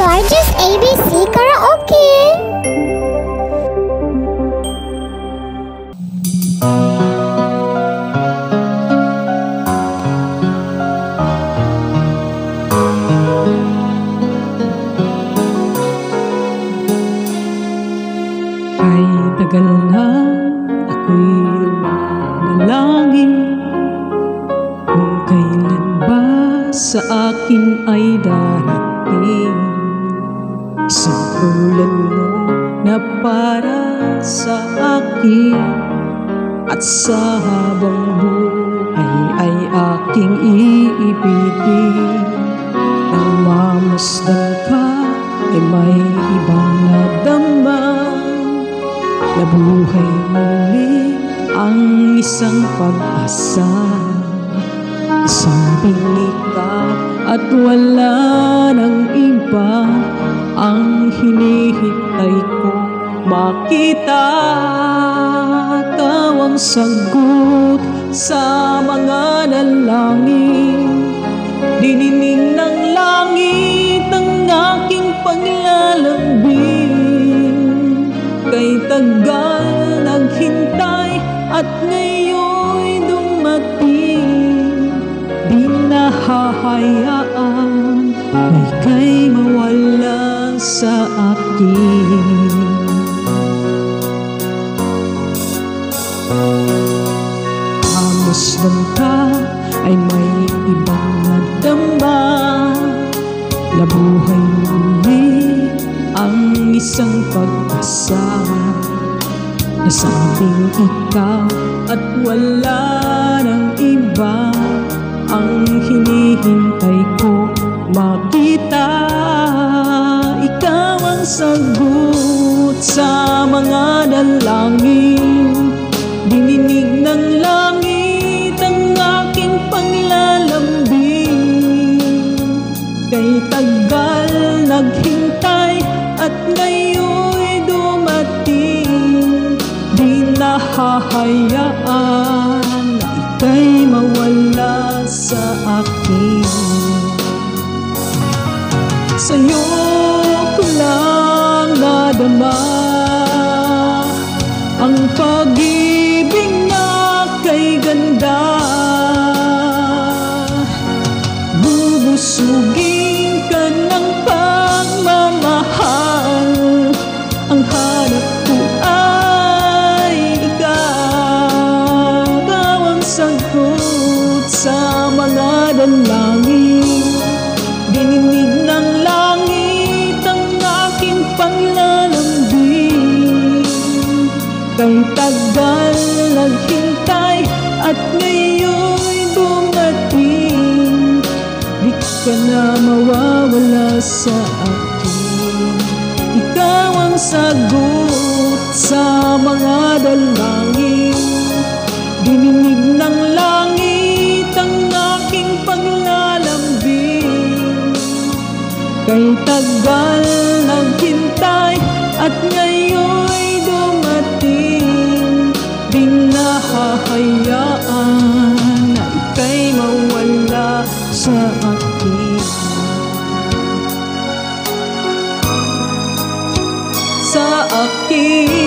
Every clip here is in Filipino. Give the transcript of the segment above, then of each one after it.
Gorgeous ABC Karaoke. Ay tagal na ako'y lumanalangin kung kailan ba sa akin ay darating isang tulad mo na para sa akin, at sa habang buhay ay aking iibigin. Nang mamasdan ka ay may ibang nadama, nabuhay muli ang isang pag-asa. Sabing ikaw at wala ng iba ang hinihintay ko makita. Ikaw ang sagot sa mga dalangin, dininig ng langit ang aking paglalambing. Kay tagal naghintay at ngayon'y dumating, di nahahayaan na ika'y mawala sa akin. Hamasdan ka ay may ibang nadama, nabuhay muli ang isang pag-asa. Nasabing ikaw at wala ng iba ang hinihintay ko makita. Ikaw ang sagot sa mga dalangin, dininig ng langit ang aking paglalambing. Kay tagal naghintay at ngayon'y dumating, di nahahayaan na ika'y mawala sa akin. Sa'yo ko lang nadama ang pag-ibig na kay ganda. Bubusugin ka ng pagmamahal, ang hanap ko ay ikaw. Ikaw ang sagot sa mga dalangin, dininig ng langit ang aking paglalambing. Kay tagal naghintay at ngayon'y dumating, di ka na mawawala sa akin. Ikaw ang sagot sa mga dalangin, dininig ng langit ang aking paglalambing. Kay tagal naghintay at ngayon'y dumating, di nahahayaan na ika'y mawala sa akin. Sa akin.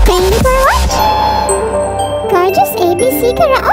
Thank you for watching Gorgeous ABC Karaoke.